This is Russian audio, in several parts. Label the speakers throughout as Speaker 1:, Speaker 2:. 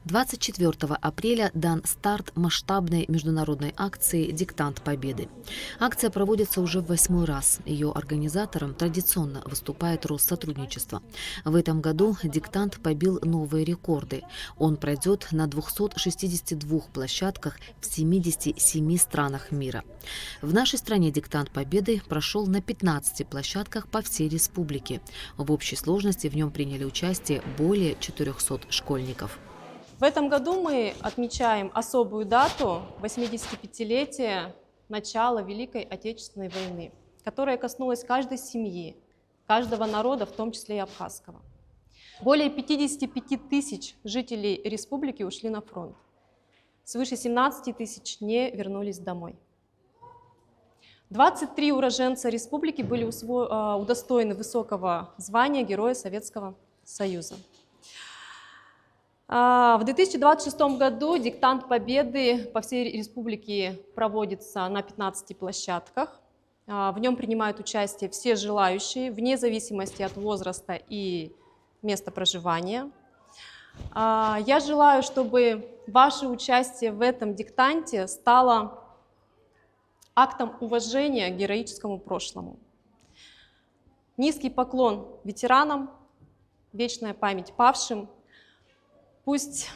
Speaker 1: 24 апреля дан старт масштабной международной акции «Диктант Победы». Акция проводится уже в 8-й раз. Ее организатором традиционно выступает Россотрудничество. В этом году «Диктант» побил новые рекорды. Он пройдет на 262 площадках в 77 странах мира. В нашей стране «Диктант Победы» прошел на 15 площадках по всей республике. В общей сложности в нем приняли участие более 400 школьников.
Speaker 2: В этом году мы отмечаем особую дату – 85-летие начала Великой Отечественной войны, которая коснулась каждой семьи, каждого народа, в том числе и абхазского. Более 55 тысяч жителей республики ушли на фронт. Свыше 17 тысяч не вернулись домой. 23 уроженца республики были удостоены высокого звания Героя Советского Союза. В 2026 году «Диктант Победы» по всей республике проводится на 15 площадках. В нем принимают участие все желающие, вне зависимости от возраста и места проживания. Я желаю, чтобы ваше участие в этом диктанте стало актом уважения к героическому прошлому. Низкий поклон ветеранам, вечная память павшим. Пусть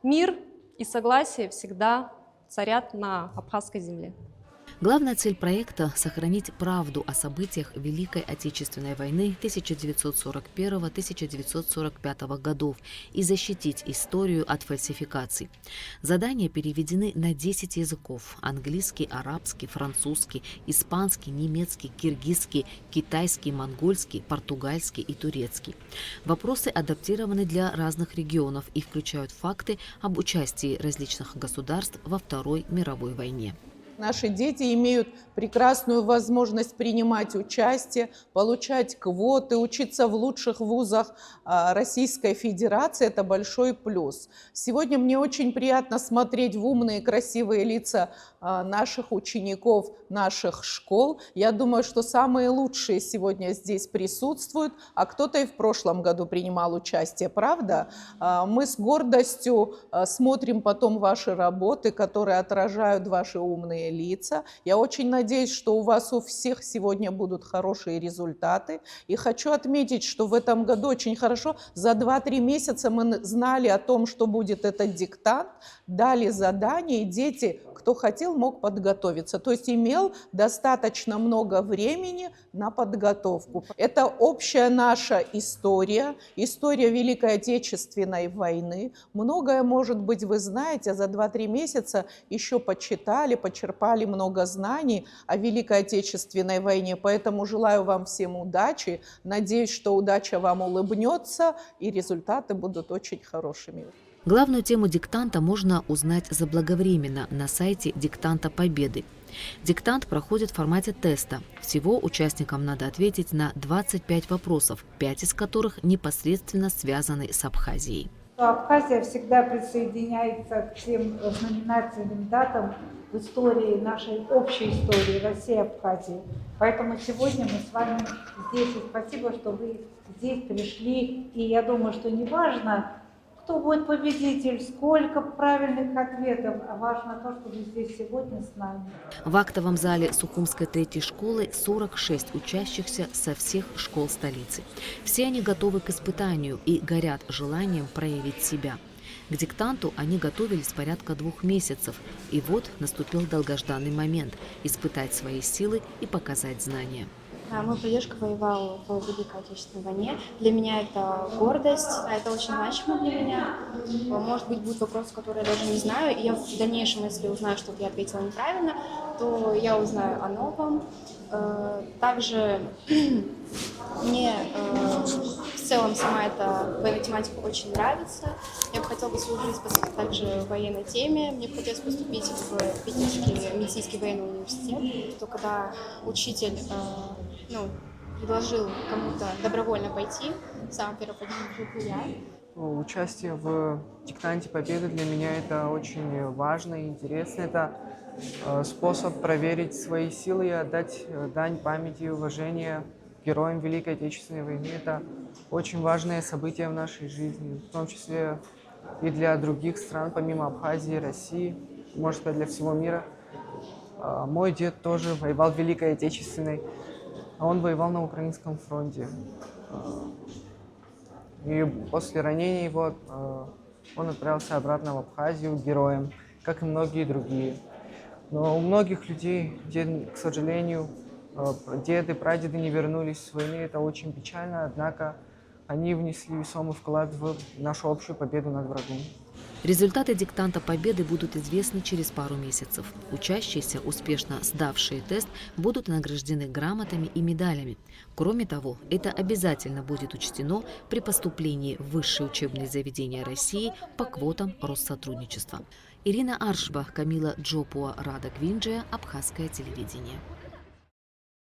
Speaker 2: мир и согласие всегда царят на абхазской земле.
Speaker 1: Главная цель проекта – сохранить правду о событиях Великой Отечественной войны 1941-1945 годов и защитить историю от фальсификаций. Задания переведены на 10 языков – английский, арабский, французский, испанский, немецкий, киргизский, китайский, монгольский, португальский и турецкий. Вопросы адаптированы для разных регионов и включают факты об участии различных государств во Второй мировой войне.
Speaker 3: Наши дети имеют прекрасную возможность принимать участие, получать квоты, учиться в лучших вузах Российской Федерации. Это большой плюс. Сегодня мне очень приятно смотреть в умные, красивые лица наших учеников, наших школ. Я думаю, что самые лучшие сегодня здесь присутствуют, а кто-то и в прошлом году принимал участие, правда? Мы с гордостью смотрим потом ваши работы, которые отражают ваши умные лица. Я очень надеюсь, что у вас у всех сегодня будут хорошие результаты. И хочу отметить, что в этом году очень хорошо, за 2-3 месяца мы знали о том, что будет этот диктант, дали задание, и дети, кто хотел, мог подготовиться. То есть имел достаточно много времени на подготовку. Это общая наша история, история Великой Отечественной войны. Многое, может быть, вы знаете, за 2-3 месяца еще почитали, почерпали много знаний о Великой Отечественной войне. Поэтому желаю вам всем удачи. Надеюсь, что удача вам улыбнется и результаты будут очень хорошими.
Speaker 1: Главную тему диктанта можно узнать заблаговременно на сайте «Диктанта Победы». Диктант проходит в формате теста. Всего участникам надо ответить на 25 вопросов, 5 из которых непосредственно связаны с Абхазией.
Speaker 4: Абхазия всегда присоединяется к тем знаменательным датам в истории, нашей общей истории России и Абхазии. Поэтому сегодня мы с вами здесь. И спасибо, что вы здесь пришли. И я думаю, что не важно, кто будет победитель, сколько правильных ответов, а важно то, что вы здесь сегодня с нами.
Speaker 1: В актовом зале Сухумской 3-й школы 46 учащихся со всех школ столицы. Все они готовы к испытанию и горят желанием проявить себя. К диктанту они готовились порядка 2 месяцев. И вот наступил долгожданный момент – испытать свои силы и показать знания.
Speaker 5: Мой прадедушка воевал в Великой Отечественной войне. Для меня это гордость, это очень значимо для меня. Может быть, будут вопросы, которые я даже не знаю, и я в дальнейшем, если узнаю, что я ответила неправильно, то я узнаю о новом. Также мне в целом сама эта военная тематика очень нравится. Я бы хотела свою жизнь посвятить также военной теме. Мне бы хотелось поступить в Питерский медицинский военный университет. То когда учитель предложил кому-то добровольно пойти, сам первопродвинутый я.
Speaker 6: Участие в диктанте Победы для меня это очень важно и интересно. Это способ проверить свои силы и отдать дань памяти и уважения героям Великой Отечественной войны. Это очень важное событие в нашей жизни, в том числе и для других стран, помимо Абхазии, России, можно сказать, для всего мира. Мой дед тоже воевал в Великой Отечественной, а он воевал на Украинском фронте. И после ранения его он отправился обратно в Абхазию героем, как и многие другие. Но у многих людей, к сожалению, деды, прадеды не вернулись с войны. Это очень печально, однако они внесли весомый вклад в нашу общую победу над врагом.
Speaker 1: Результаты диктанта Победы будут известны через пару месяцев. Учащиеся, успешно сдавшие тест, будут награждены грамотами и медалями. Кроме того, это обязательно будет учтено при поступлении в высшие учебные заведения России по квотам Россотрудничества. Ирина Аршба, Камила Джопуа, Рада Квинджия, Абхазское телевидение.